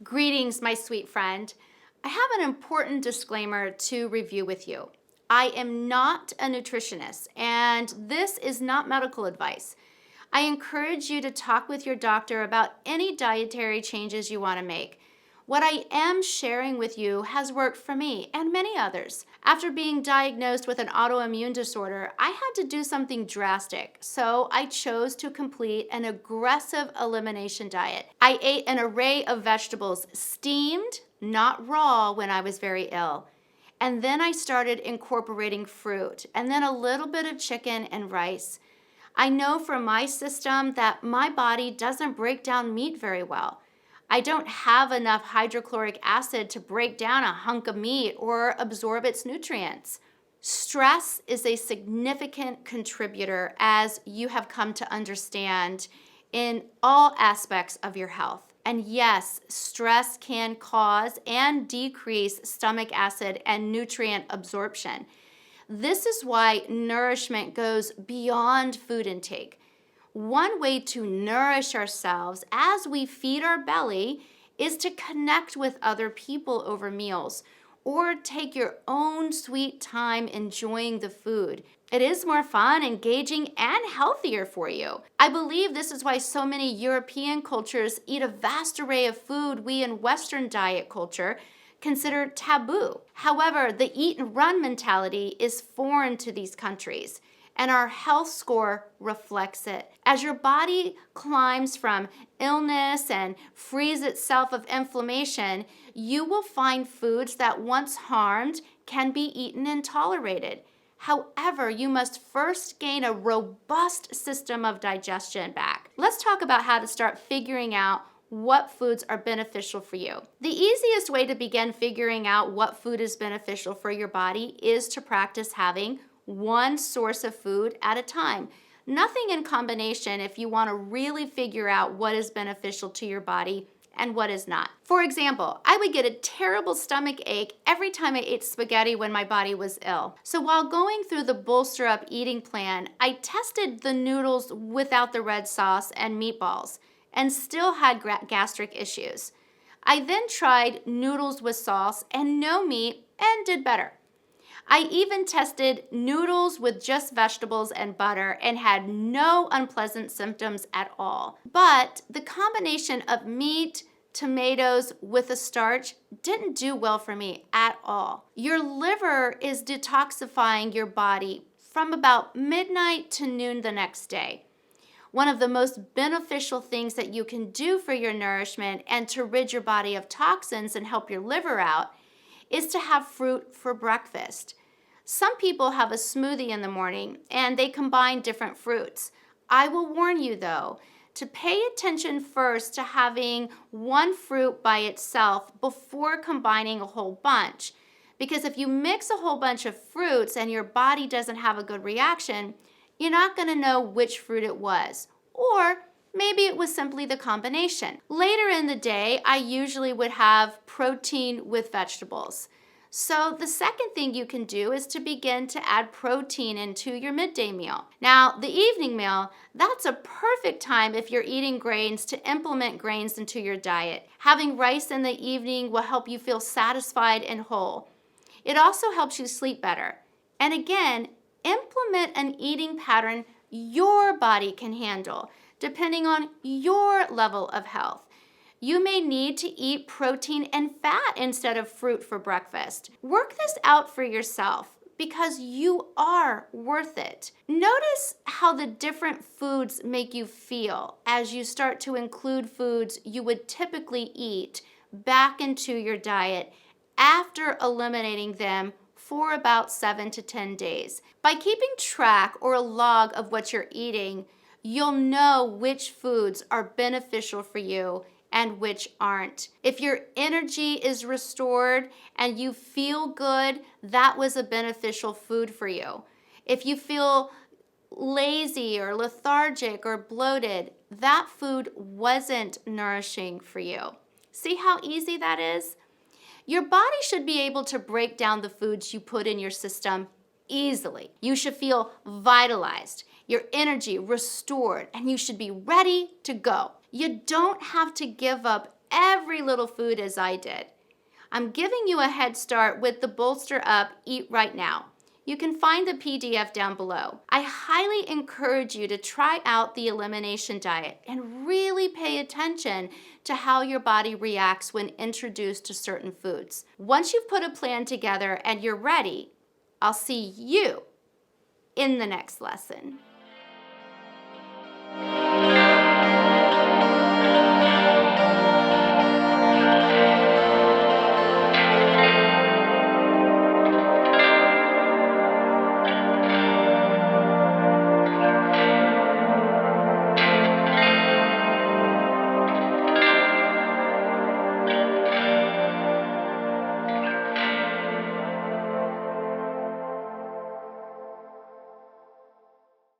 Greetings, my sweet friend. I have an important disclaimer to review with you. I am not a nutritionist, and this is not medical advice. I encourage you to talk with your doctor about any dietary changes you want to make. What I am sharing with you has worked for me and many others. After being diagnosed with an autoimmune disorder, I had to do something drastic, so I chose to complete an aggressive elimination diet. I ate an array of vegetables, steamed, not raw, when I was very ill. And then I started incorporating fruit, and then a little bit of chicken and rice. I know from my system that my body doesn't break down meat very well. I don't have enough hydrochloric acid to break down a hunk of meat or absorb its nutrients. Stress is a significant contributor, as you have come to understand, in all aspects of your health. And yes, stress can cause and decrease stomach acid and nutrient absorption. This is why nourishment goes beyond food intake. One way to nourish ourselves as we feed our belly is to connect with other people over meals or take your own sweet time enjoying the food. It is more fun, engaging, and healthier for you. I believe this is why so many European cultures eat a vast array of food we in Western diet culture consider taboo. However, the eat and run mentality is foreign to these countries, and our health score reflects it. As your body climbs from illness and frees itself of inflammation, you will find foods that once harmed can be eaten and tolerated. However, you must first gain a robust system of digestion back. Let's talk about how to start figuring out what foods are beneficial for you. The easiest way to begin figuring out what food is beneficial for your body is to practice having one source of food at a time. Nothing in combination if you want to really figure out what is beneficial to your body and what is not. For example, I would get a terrible stomach ache every time I ate spaghetti when my body was ill. So while going through the BolsterUp eating plan, I tested the noodles without the red sauce and meatballs and still had gastric issues. I then tried noodles with sauce and no meat and did better. I even tested noodles with just vegetables and butter and had no unpleasant symptoms at all. But the combination of meat, tomatoes with a starch didn't do well for me at all. Your liver is detoxifying your body from about midnight to noon the next day. One of the most beneficial things that you can do for your nourishment and to rid your body of toxins and help your liver out is to have fruit for breakfast. Some people have a smoothie in the morning and they combine different fruits. I will warn you though, to pay attention first to having one fruit by itself before combining a whole bunch. Because if you mix a whole bunch of fruits and your body doesn't have a good reaction, you're not going to know which fruit it was. Or maybe it was simply the combination. Later in the day, I usually would have protein with vegetables. So the second thing you can do is to begin to add protein into your midday meal. Now, the evening meal, that's a perfect time if you're eating grains to implement grains into your diet. Having rice in the evening will help you feel satisfied and whole. It also helps you sleep better. And again, implement an eating pattern your body can handle, depending on your level of health. You may need to eat protein and fat instead of fruit for breakfast. Work this out for yourself because you are worth it. Notice how the different foods make you feel as you start to include foods you would typically eat back into your diet after eliminating them for about 7 to 10 days. By keeping track or a log of what you're eating, you'll know which foods are beneficial for you and which aren't. If your energy is restored and you feel good, that was a beneficial food for you. If you feel lazy or lethargic or bloated, that food wasn't nourishing for you. See how easy that is? Your body should be able to break down the foods you put in your system easily. You should feel vitalized, your energy restored, and you should be ready to go. You don't have to give up every little food as I did. I'm giving you a head start with the Bolster Up Eat Right Now. You can find the PDF down below. I highly encourage you to try out the elimination diet and really pay attention to how your body reacts when introduced to certain foods. Once you've put a plan together and you're ready, I'll see you in the next lesson.